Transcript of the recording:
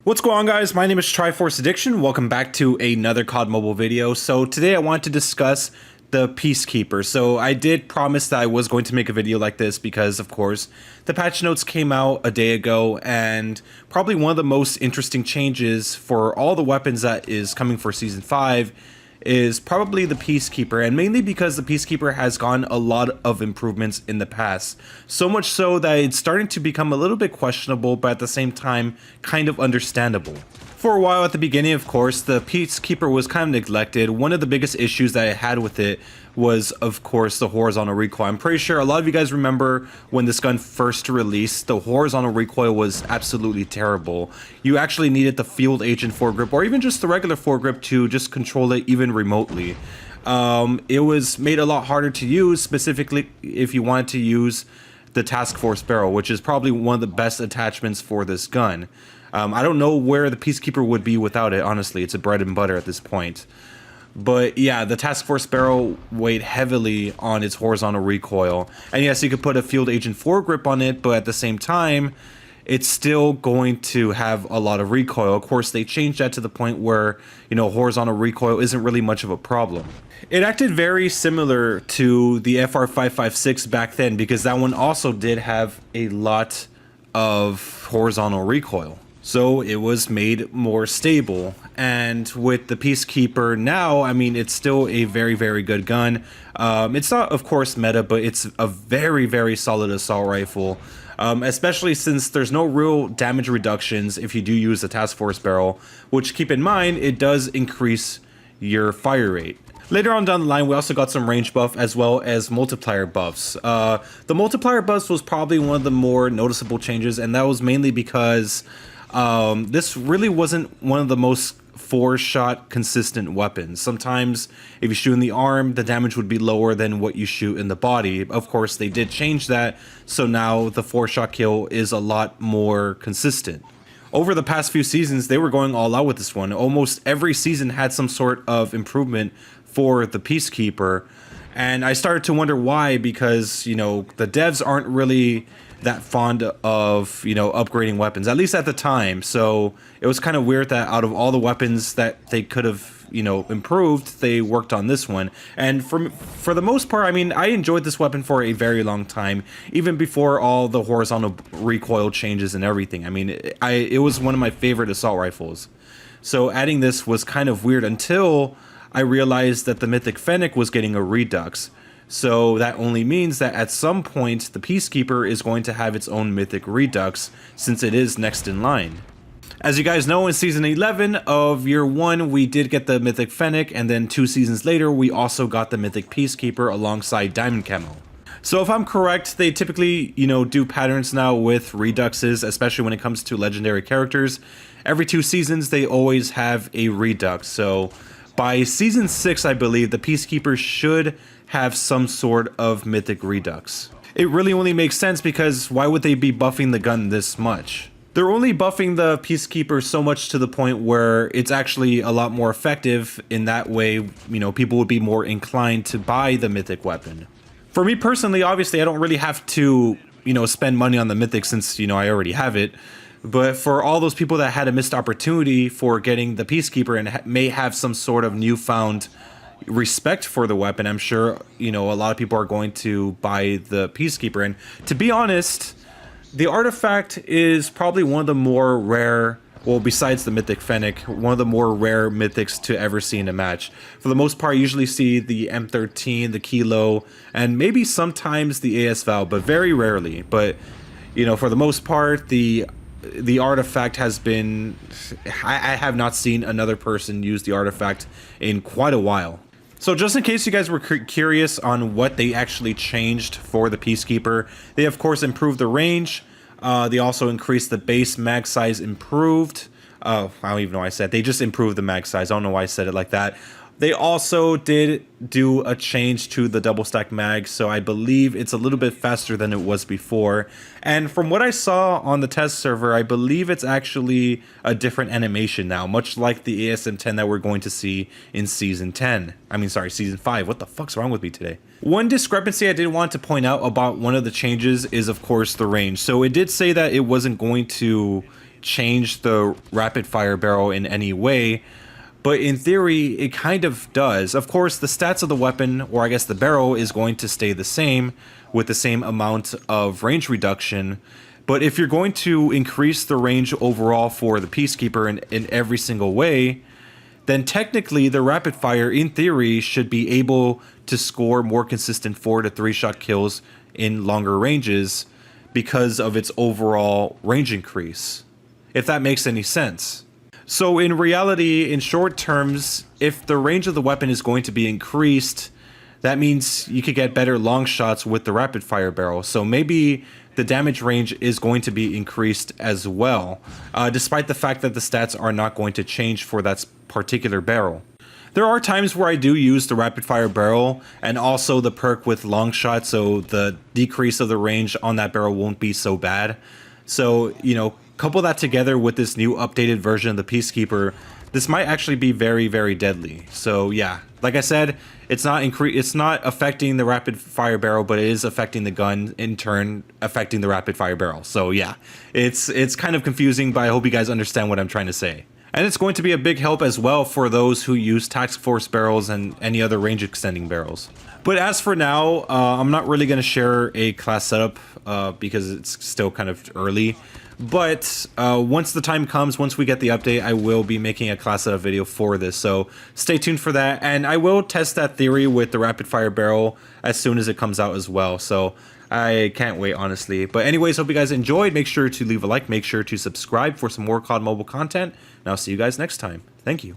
What's going on, guys? My name is Triforce Addiction. Welcome back to another COD mobile video. So today I want to discuss the Peacekeeper. So I did promise that I was going to make a video like this because, of course, the patch notes came out a day ago, and probably one of the most interesting changes for all the weapons that is coming for Season 5 is probably the Peacekeeper, and mainly because the Peacekeeper has gotten a lot of improvements in the past. So much so that it's starting to become a little bit questionable, but at the same time, kind of understandable. For a while at the beginning, of course, the Peacekeeper was kind of neglected. One of the biggest issues that I had with it was, of course, the horizontal recoil. I'm pretty sure a lot of you guys remember when this gun first released, the horizontal recoil was absolutely terrible. You actually needed the field agent foregrip or even just the regular foregrip to just control it even remotely. It was made a lot harder to use, specifically if you wanted to use the task force barrel, which is probably one of the best attachments for this gun. I don't know where the Peacekeeper would be without it, honestly. It's a bread and butter at this point. But yeah, the task force barrel weighed heavily on its horizontal recoil. And yes, you could put a field agent foregrip on it, but at the same time, it's still going to have a lot of recoil. Of course, they changed that to the point where, you know, horizontal recoil isn't really much of a problem. It acted very similar to the FR556 back then, because that one also did have a lot of horizontal recoil. So it was made more stable. And with the Peacekeeper now, I mean, it's still a very, very good gun. It's not, of course, meta, but it's a very, very solid assault rifle. Especially since there's no real damage reductions if you do use the task force barrel, which, keep in mind, it does increase your fire rate. Later on down the line, we also got some range buff as well as multiplier buffs. The multiplier buffs was probably one of the more noticeable changes, and that was mainly because this really wasn't one of the most four-shot consistent weapons. Sometimes if you shoot in the arm, the damage would be lower than what you shoot in the body. Of course, they did change that, so now the four-shot kill is a lot more consistent. Over the past few seasons, they were going all out with this one. Almost every season had some sort of improvement for the Peacekeeper, and I started to wonder why, because, you know, the devs aren't really that fond of, you know, upgrading weapons, at least at the time. So it was kind of weird that out of all the weapons that they could have, you know, improved, they worked on this one. And for the most part, I mean, I enjoyed this weapon for a very long time, even before all the horizontal recoil changes and everything. I mean, it was one of my favorite assault rifles. So adding this was kind of weird until I realized that the Mythic Fennec was getting a redux. So that only means that at some point the Peacekeeper is going to have its own Mythic Redux, since it is next in line. As you guys know, in Season 11 of Year 1, we did get the Mythic Fennec, and then 2 seasons later, we also got the Mythic Peacekeeper alongside Diamond Camo. So if I'm correct, they typically, you know, do patterns now with Reduxes, especially when it comes to legendary characters. Every 2 seasons, they always have a Redux. So by Season 6, I believe, the Peacekeeper should have some sort of Mythic Redux. It really only makes sense because why would they be buffing the gun this much? They're only buffing the Peacekeeper so much to the point where it's actually a lot more effective. In that way, you know, people would be more inclined to buy the Mythic weapon. For me personally, obviously, I don't really have to, you know, spend money on the Mythic since, you know, I already have it. But for all those people that had a missed opportunity for getting the Peacekeeper and may have some sort of newfound respect for the weapon, I'm sure, you know, a lot of people are going to buy the Peacekeeper. And to be honest, the artifact is probably one of the more rare, well, besides the Mythic Fennec, one of the more rare mythics to ever see in a match. For the most part, I usually see the M13, the Kilo, and maybe sometimes the AS Val, but very rarely. But, you know, for the most part, the artifact has been, I have not seen another person use the artifact in quite a while. So just in case you guys were curious on what they actually changed for the Peacekeeper, they of course improved the range. They also increased the base mag size, improved. I don't even know why I said. They just improved the mag size. I don't know why I said it like that. They also did do a change to the double stack mag, so I believe it's a little bit faster than it was before. And from what I saw on the test server, I believe it's actually a different animation now, much like the ASM-10 that we're going to see in Season 10. I mean, sorry, Season 5. What the fuck's wrong with me today? One discrepancy I did want to point out about one of the changes is, of course, the range. So it did say that it wasn't going to, change the rapid fire barrel in any way, but in theory, it kind of does. Of course, the stats of the weapon, or I guess the barrel, is going to stay the same with the same amount of range reduction. But if you're going to increase the range overall for the Peacekeeper in every single way, then technically the rapid fire, in theory, should be able to score more consistent 4 to 3 shot kills in longer ranges because of its overall range increase, if that makes any sense. So in reality, in short terms, if the range of the weapon is going to be increased, that means you could get better long shots with the rapid fire barrel. So maybe the damage range is going to be increased as well, despite the fact that the stats are not going to change for that particular barrel. There are times where I do use the rapid fire barrel and also the perk with long shot, so the decrease of the range on that barrel won't be so bad. So, you know, couple that together with this new updated version of the Peacekeeper, this might actually be very, very deadly. So yeah, like I said, it's not affecting the rapid fire barrel, but it is affecting the gun, in turn affecting the rapid fire barrel. So yeah, it's kind of confusing, but I hope you guys understand what I'm trying to say. And it's going to be a big help as well for those who use task force barrels and any other range extending barrels. But as for now, I'm not really going to share a class setup because it's still kind of early. But once the time comes, once we get the update, I will be making a class setup video for this. So stay tuned for that. And I will test that theory with the rapid fire barrel as soon as it comes out as well. So I can't wait, honestly. But anyways, hope you guys enjoyed. Make sure to leave a like. Make sure to subscribe for some more COD Mobile content. And I'll see you guys next time. Thank you.